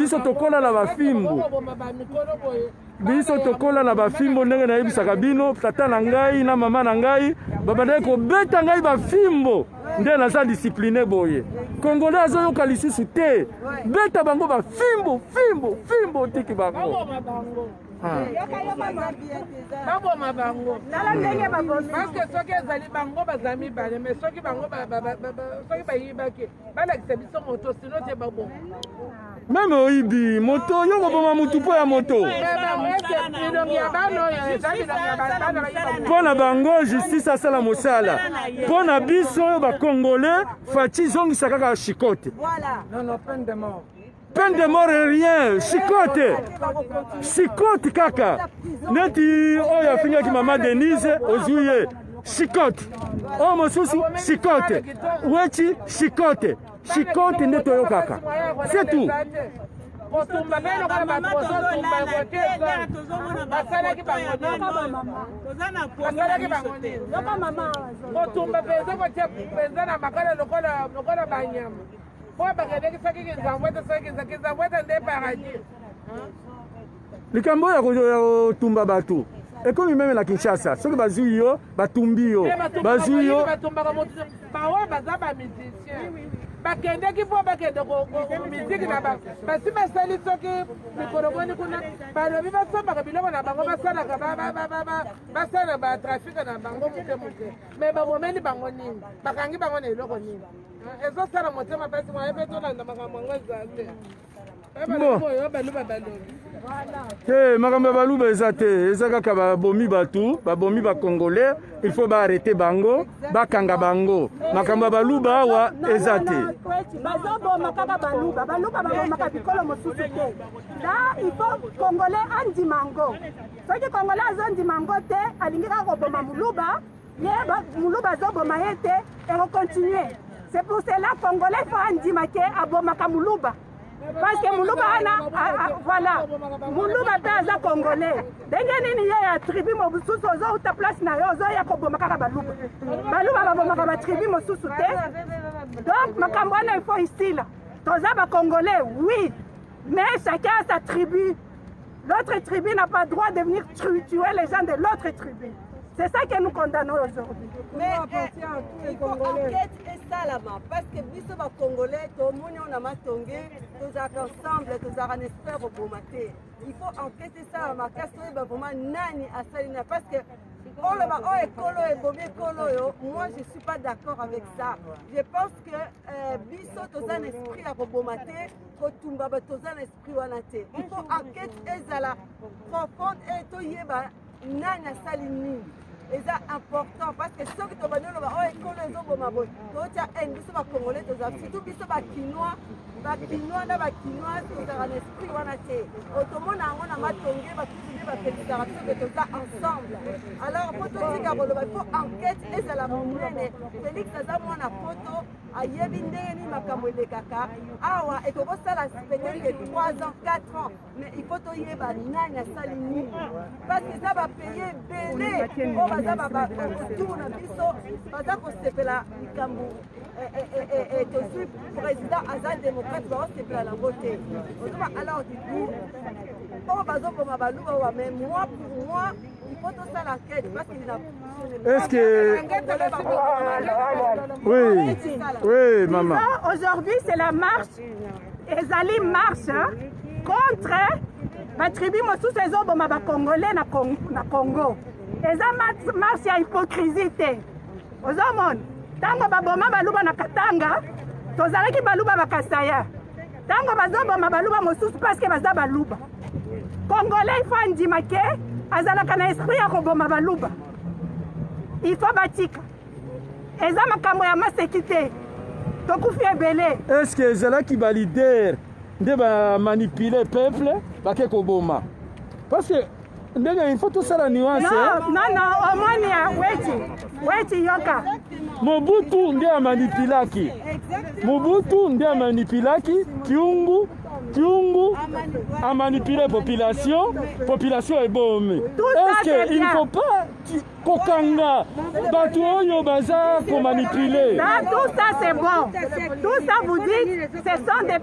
na bafimbo ndenge nayebisaka bino tata na ngai na mama na ngai babandaki kobeta ngai bafimbo nde naza discipline boye kongole azoyoka lisusu te beta bango bafimbo fimbo tiki bango
baboma bango parceke soki ezali bango baza mibale mais soki bango soki bayibaki balakisa biso moto sino te baboma
meme oyibi moto yo koboma mutu mpo ya moto mpo na bango justice asala mosala mpo na biso oyo bakongole faci zongisa kaka shikote peine de mort et rien, chicote kaka. Neti oyo afingaki mama Denise ozuye chicote. O mosusu chicote. Wechi chicote. Chicote nde toyo kaka. C'est tout. likambo ya kotumba bato ekomi meme na Kinshasa soki bazwi yo batumbi yo bazwi yo
baza bamusicien bakendeki mpo bakende miziki na bango basi basali soki mikolo moni kuna balobi basombaka biloko na bango basala batrafike na bango moke me babomeli bango nini bakangi bango na eloko nini ezosala motema mpasi mwayepe tolanda makambo yango eza te
makambo ya baluba eza te eza kaka babomi batu babomi bakongole il faut baarrete bango bakanga bango makambo ya baluba awa eza te
bazoboma kaka baluba babomaka bikolo mosusu te da il faut kongole andima ngo soki kongole azondima ngo te alingi kaka koboma muluba ye muluba azoboma ye te ekokontinue. C'est pour cela que les Congolais font andimake abomaka muluba. Parce que muluba voilà, muluba pe aza Congolais. Ndenge nini ye ya tribu mosusu ozo uta place na yo ozo ya kobomaka ka baluba. Baluba babomaka ba tribu mosusu te. Donc makambo wana il faut ici là. Toza ba Congolais, oui, mais chacun a sa tribu. L'autre tribu n'a pas le droit de venir tuer les gens de l'autre tribu. C'est ça que nous condamnons aujourd'hui.
Mais il faut enquête et ça là-bas. Parce que biso ba Congolais, tout le monde a matongé, tous ensemble, tous en espère au Bomate. Il faut enquêter ça là-bas. Parce que vraiment nani à Salina. Parce que moi je ne suis pas d'accord avec ça. Je pense que biso tous un esprit à Bomate, Kotumba tous un esprit wanate. Il faut enquête et ça là. Profonde et tout yeba nani à Salini. Et c'est important parce que ceux qui sont venus là-bas, ils connaissent les hommes. Donc, il y a un biso congolais, surtout biso quinois, quinois, c'est un esprit wanate. Autrement, on a matongé, ensemble. Alors, pour tout ce il faut enquête et c'est la monnaie. Félix Azamou a photo, à Yebindeni Makamwele Kaka, Awa, et au ça la peut-être 3 ans, 4 ans. Mais il faut y avoir Nanya Salini. Parce que ça va payer belé. baza autour na biso baza kosepela likambo tozwi président aza démocrate baosepela nango te ozoba alors du coup oyo bazoboma baluba oyo mais moi pour moi il faut tosala enquête parce qu'il n'a
est-ce que oui maman
aujourd'hui c'est la marche ezali marche contre batribu mosusu ezoboma bacongolais na Congo eza marche ya hypocrisie te ozomona ntango baboma baluba na Katanga tozalaki baluba bakasaya ntango bazoboma baluba mosusu parceke baza baluba congolais ifo andima ke azalaka na esprit ya koboma baluba ifo batika eza makambo ya maseki te tokufi ebele
est-ce que ezalaki balider nde bamanipule peuple bake koboma parce que ndenge il faut tosala nuance
non omonia weti yoka
Mobutu nde amanipulaki Mobutu nde amanipulaki Kyungu amanipule population ebome est-ce que il ne faut pas kokanga batu oyo baza komanipuler
tout ça c'est bon tout ça vous dites ce sont des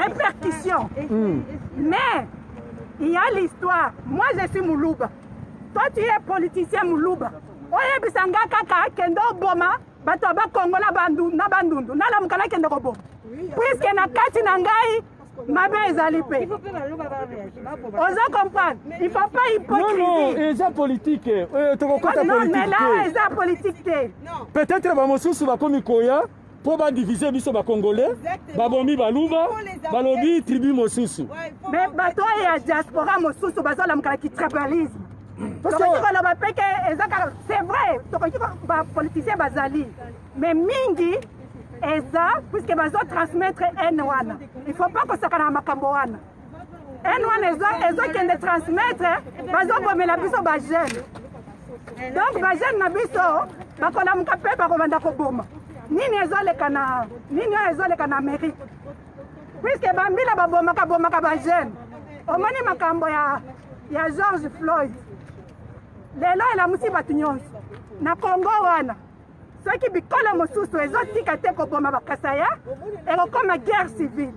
répercussions mais il y a l'histoire moi je suis Moulouba toi tu es politicien Moulouba oyebisanga kaka kende oboma bato ya bakongo na bandundu nalamukana kende koboma puisque na kati na ngai mabe ezali pe oza comprendre il faut pas hypocrisie
non eza politique tokokota
eza politique te
peut-être bamosusu bakomi koya mpo badivise biso bacongolais babomi baluba balobi tribu mosusu
mais bato ya diaspora mosusu bazolamukana ki tribalisme tokoki koloba peke eza kaka c'est vrai tokoki bapoliticien bazali mais mingi eza puisque bazotransmettre haine wana il faut pas kosakana na makambo wana haine wana ezokende transmettre bazobomela biso bajeune donc bajeune na biso bakolamuka mpe bakobanda koboma nini ezoleka na Amérique puisque bambila babomaka bajeune omoni makambo ya George Floyd lelo elamusi bato nyonso na Congo wana soki bikolo mosusu ezotika te koboma bakasaya ekokoma guerre civile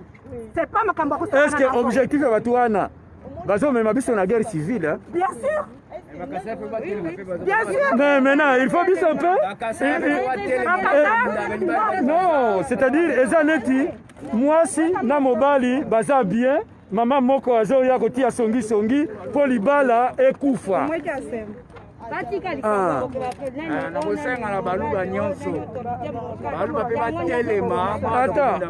c'est pas makambo ya
est-ce que objectif ya bato wana bazomema biso na guerre civile
bien sûr
mais maintenant il faut biso mpe non c'est-à-dire eza neti mwasi na mobali baza bien mama moko azoya kotia songisongi mpo libala ekufa
na kosenga na baluba nyonso baluba mpe batelema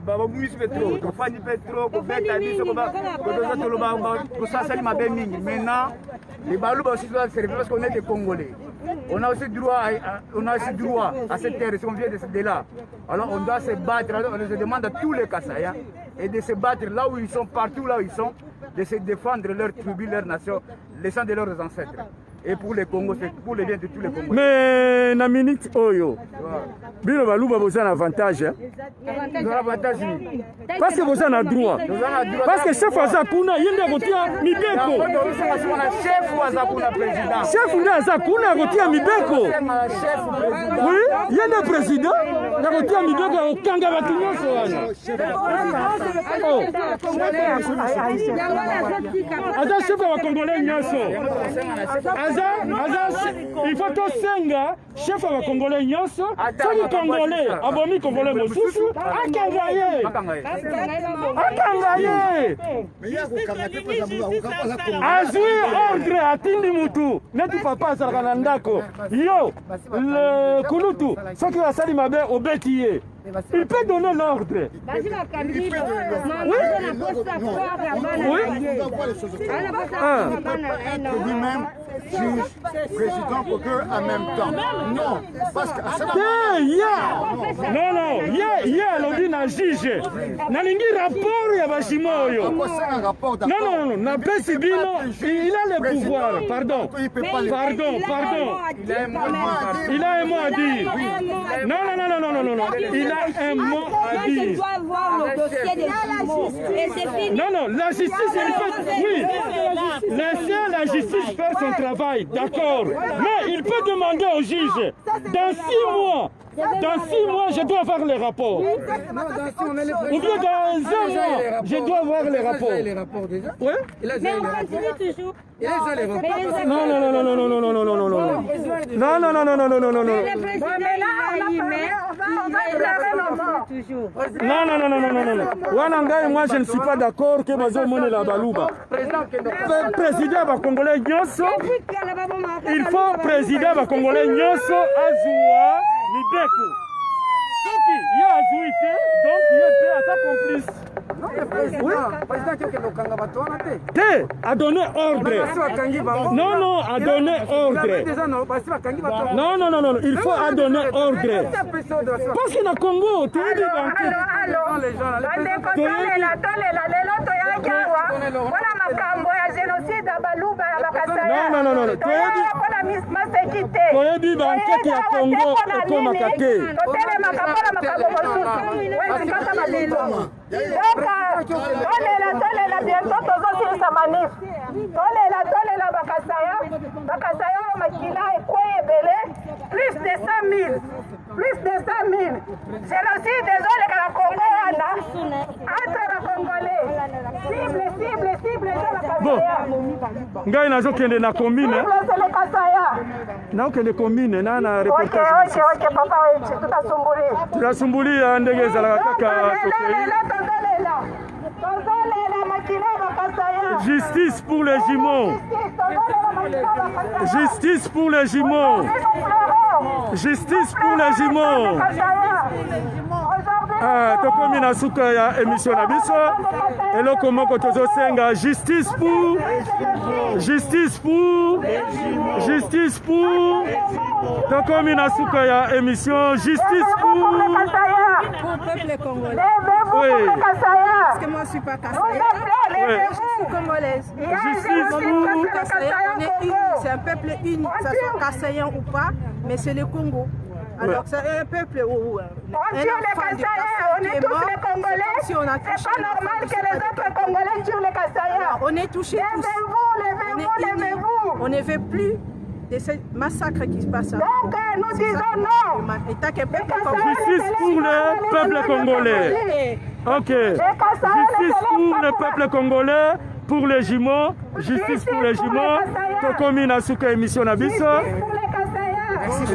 babomisi mpe tro tofandi mpe tro kobeta biso kotoza toloba kosasali mabe mingi maintenant les baluba aussi doivent servir parce qu'on est des Congolais on a aussi droit à cette terre si on vient de là alors on doit se battre alors on se demande à tous les Kassaya et de se battre là où ils sont partout là où ils sont de se défendre leur tribu leur nation les sangs de leurs ancêtres. Et pour les Congos, c'est pour le bien de tous les Congolais.
Mais na minute oyo, bino baluba boza un avantage. Parce que boza na droit. Parce que chef azakuna yende kotia mibeko.
Chef azakuna président.
Chef nde azakuna kotia mibeko. Oui, yende président na kotia mibeko okanga batu nyonso wana. Aza chef wa Congolais nyonso. Il faut tosenga chef wa Congolais nyonso soki Congolais abomi Congolais mosusu akanga ye azwi ordre atindi mutu neti papa azalaka na ndako yo le kulutu soki asali mabe obeti ye il peut donner l'ordre.
Lui-même, juge, président, procureur en même temps. Non, parce que
non, alobi na juge. Nalingi rapport ya bashimo oyo. Non, napesi bino, il a le pouvoir. Pardon. Il a un mot à dire. Non. Il a un mot à dire.
Il doit voir le dossier des jumeaux. Et c'est fini.
Non, la justice, oui. Laissez la justice faire son travail. travail, d'accord. Mais il peut demander au juge, dans 6 mois, je dois avoir les rapports. Ou bien dans 1 mois, je dois avoir les rapports. Oui?
Mais on continue toujours.
Non. Non, moi je ne suis pas d'accord que Bazo Mone la Balouba. Président va congolais Nyonso. Il faut président va congolais Nyonso Azoua Libeko. Donc il y a Azouité, donc il est prêt à sa complice. A donné ordre. Non, a donné ordre. Non, il faut a donner ordre. Parce que le Congo, tu es dit
tolela bientôt tozosilisa manif tolela bakasaya makila ekwe ebele plus de 100 000 génocide ezoleka na Congo wana entre bakongolais cible bakasaya
ngai nazokende na commune nakokende commune na reportage
papa wetu
tutasumbulia ndege ezalaka kaka justice pour les jumeaux. Justice pour les jumeaux. Justice pour les jumeaux. Tokomi na suka ya émission na biso eloko moko tozosenga justice pour tokomi na suka ya émission justice pour
peuple congolais.
Oui.
Parce que moi je suis pas Kassaya.
Oui.
Je suis congolaise.
Justice pour
Kassaya, on est unis, c'est un peuple uni, que ce soit Kassayan ou pas, mais c'est le Congo. Alors c'est un peuple où
on tue les Kassayens, on est tous les Congolais.
Si on a
c'est pas normal que les autres Congolais tuent les Kassayens.
On est touchés tous.
Levez-vous.
On ne veut plus de ce massacre qui se passe.
Donc nous disons non.
Justice pour le peuple congolais. Ok. Justice pour le peuple congolais, pour les jumeaux. Justice pour les jumeaux. Tokomi na suka émission na biso.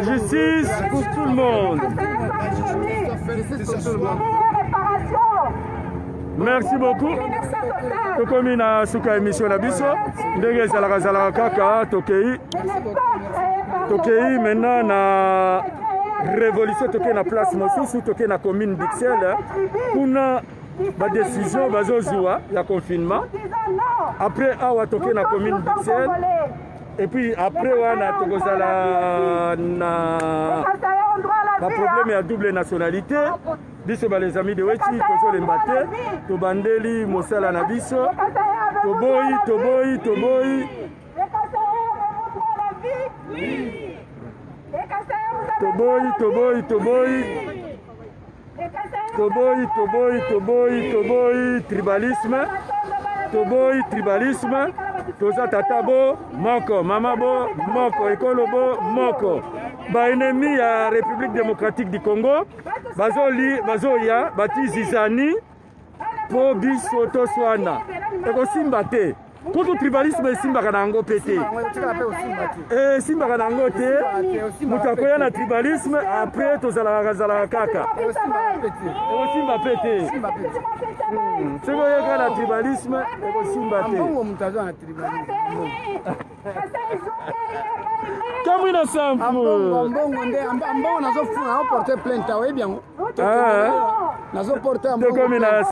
Justice pour tout le monde. Merci beaucoup. Tokomi na suka émission na biso. Ndenge ezalaka kaka tokei maintenant na révolution tokei na place mosusu tokei na commune d'Ixelles kuna ba décision bazozwa ya confinement. Après awa tokei na commune d'Ixelles. Et puis après wana tokozala na problème ya double nationalité. Biso ba les amis de Weti tozolemba te tobandeli mosala na biso toboyi tribalisme toza tata bo moko mama bo moko ekolo bo moko ba ennemi ya République démocratique du Congo bazoya batizizani po biso toswana ekosimba te kutu tribalisme esimbaka na yango pe te esimbaka na yango te moto akoya na tribalisme après tozalaka kaka ekosimba pe te soki oyeka na tribalisme ekosimba te kamwina sampu
mbongo nazofuna nazoporte plainte oyebi yango
tokomi na